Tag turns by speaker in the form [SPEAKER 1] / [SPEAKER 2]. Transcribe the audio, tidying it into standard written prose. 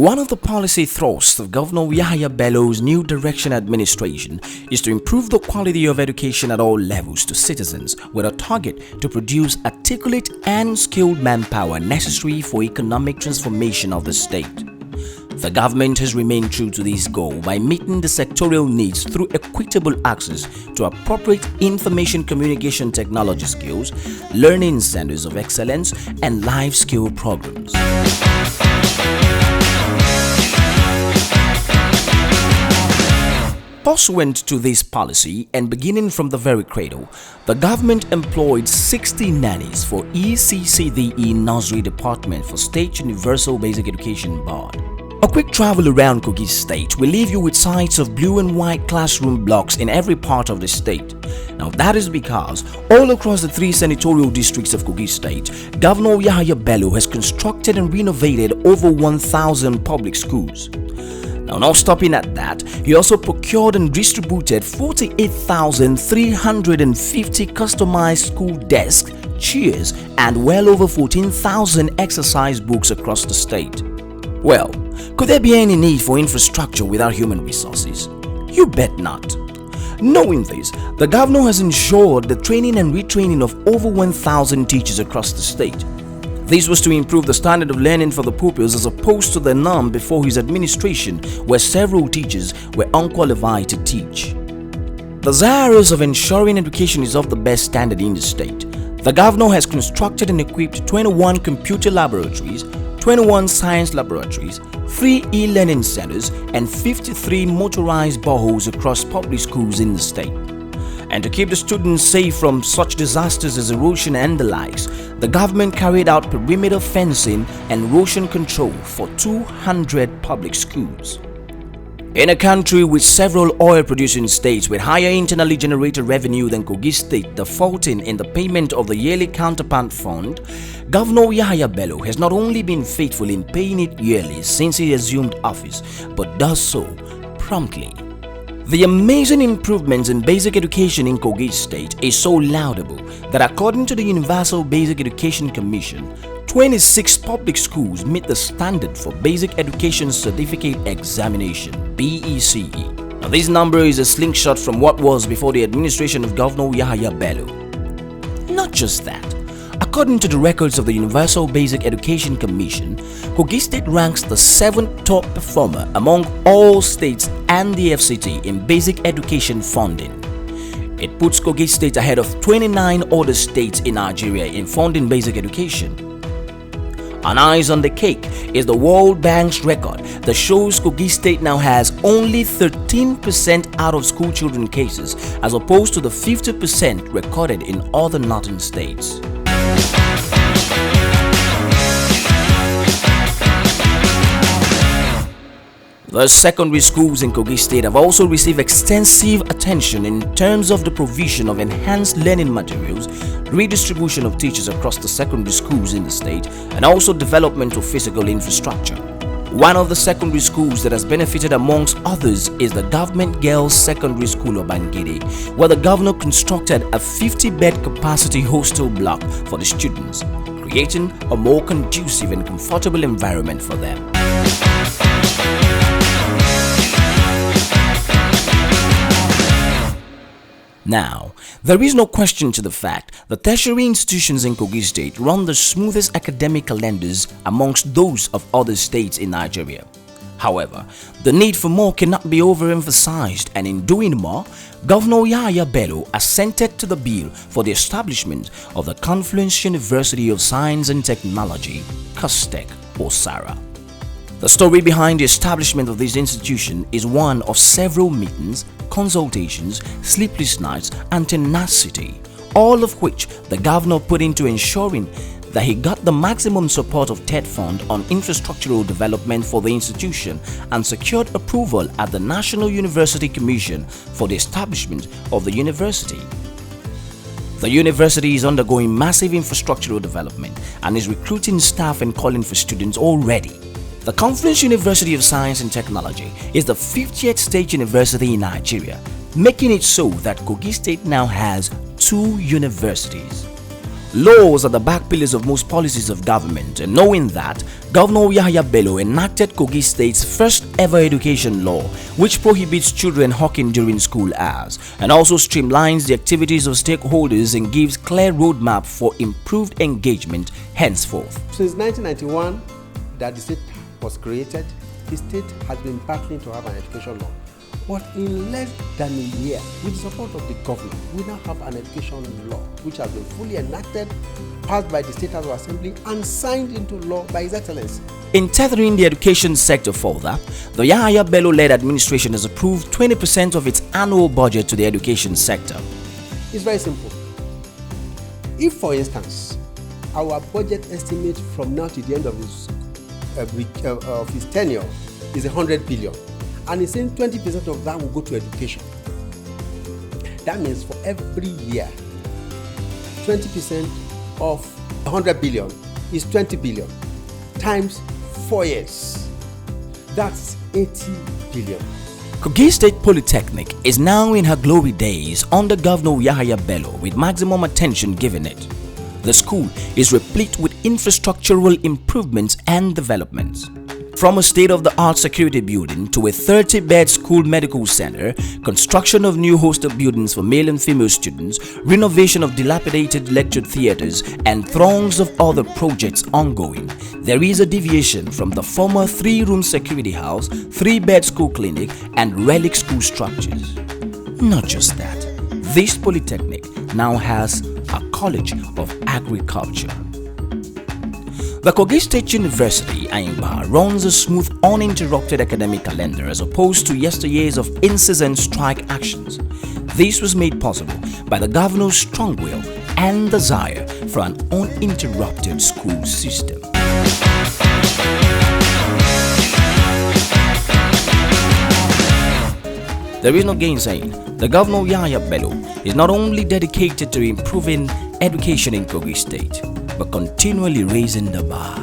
[SPEAKER 1] One of the policy thrusts of Governor Yahaya Bello's New Direction administration is to improve the quality of education at all levels to citizens with a target to produce articulate and skilled manpower necessary for economic transformation of the state. The government has remained true to this goal by meeting the sectorial needs through equitable access to appropriate information communication technology skills, learning centers of excellence, and life skill programs. Pursuant to this policy and beginning from the very cradle, the government employed 60 nannies for ECCDE Nursery Department for State Universal Basic Education Board. A quick travel around Kogi State will leave you with sights of blue and white classroom blocks in every part of the state. Now that is because all across the three senatorial districts of Kogi State, Governor Yahaya Bello has constructed and renovated over 1,000 public schools. Now, not stopping at that, he also procured and distributed 48,350 customized school desks, chairs, and well over 14,000 exercise books across the state. Well, could there be any need for infrastructure without human resources? You bet not. Knowing this, the governor has ensured the training and retraining of over 1,000 teachers across the state. This was to improve the standard of learning for the pupils as opposed to the norm before his administration, where several teachers were unqualified to teach. Desirous of ensuring education is of the best standard in the state, the governor has constructed and equipped 21 computer laboratories, 21 science laboratories, 3 e-learning centers, and 53 motorized boreholes across public schools in the state. And to keep the students safe from such disasters as erosion and the likes, the government carried out perimeter fencing and erosion control for 200 public schools. In a country with several oil-producing states with higher internally generated revenue than Kogi State defaulting in the payment of the yearly counterpart fund, Governor Yahaya Bello has not only been faithful in paying it yearly since he assumed office, but does so promptly. The amazing improvements in basic education in Kogi State is so laudable that according to the Universal Basic Education Commission, 26 public schools meet the standard for Basic Education Certificate Examination (BECE). Now this number is a slingshot from what was before the administration of Governor Yahaya Bello. Not just that. According to the records of the Universal Basic Education Commission, Kogi State ranks the 7th top performer among all states and the FCT in basic education funding. It puts Kogi State ahead of 29 other states in Nigeria in funding basic education. An icing on the cake is the World Bank's record that shows Kogi State now has only 13% out-of-school children cases as opposed to the 50% recorded in other northern states. The secondary schools in Kogi State have also received extensive attention in terms of the provision of enhanced learning materials, redistribution of teachers across the secondary schools in the state, and also development of physical infrastructure. One of the secondary schools that has benefited amongst others is the Government Girls Secondary School of Bangede, where the governor constructed a 50-bed capacity hostel block for the students, creating a more conducive and comfortable environment for them. Now, there is no question to the fact that tertiary institutions in Kogi State run the smoothest academic calendars amongst those of other states in Nigeria. However, the need for more cannot be overemphasized, and in doing more, Governor Yahaya Bello assented to the bill for the establishment of the Confluence University of Science and Technology, CUSTEC or SARA. The story behind the establishment of this institution is one of several meetings, consultations, sleepless nights, and tenacity, all of which the governor put into ensuring that he got the maximum support of TED Fund on infrastructural development for the institution and secured approval at the National University Commission for the establishment of the university. The university is undergoing massive infrastructural development and is recruiting staff and calling for students already. The Confluence University of Science and Technology is the 50th state university in Nigeria, making it so that Kogi State now has 2 universities. Laws are the back pillars of most policies of government, and knowing that, Governor Yahaya Bello enacted Kogi State's first ever education law, which prohibits children hawking during school hours and also streamlines the activities of stakeholders and gives clear roadmap for improved engagement henceforth.
[SPEAKER 2] Since 1991 that the state was created, the state has been battling to have an education law. But in less than a year, with the support of the governor, we now have an education law which has been fully enacted, passed by the State House of Assembly and signed into law by His Excellency.
[SPEAKER 1] In tethering the education sector further, the Yahaya Bello-led administration has approved 20% of its annual budget to the education sector.
[SPEAKER 2] It's very simple. If, for instance, our budget estimate from now to the end of his tenure is 100 billion, and he's saying 20% of that will go to education. That means for every year, 20% of 100 billion is 20 billion times 4 years. That's 80 billion.
[SPEAKER 1] Kogi State Polytechnic is now in her glory days under Governor Yahaya Bello, with maximum attention given it. The school is replete with infrastructural improvements and developments. From a state-of-the-art security building to a 30-bed school medical center, construction of new hostel buildings for male and female students, renovation of dilapidated lecture theaters, and throngs of other projects ongoing, there is a deviation from the former 3-room security house, 3-bed school clinic, and relic school structures. Not just that, this polytechnic now has a College of Agriculture. The Kogi State University, Ayimba, runs a smooth, uninterrupted academic calendar as opposed to yesteryears of incessant strike actions. This was made possible by the governor's strong will and desire for an uninterrupted school system. There is no gainsaying. The Governor Yahaya Bello is not only dedicated to improving education in Kogi State, but continually raising the bar.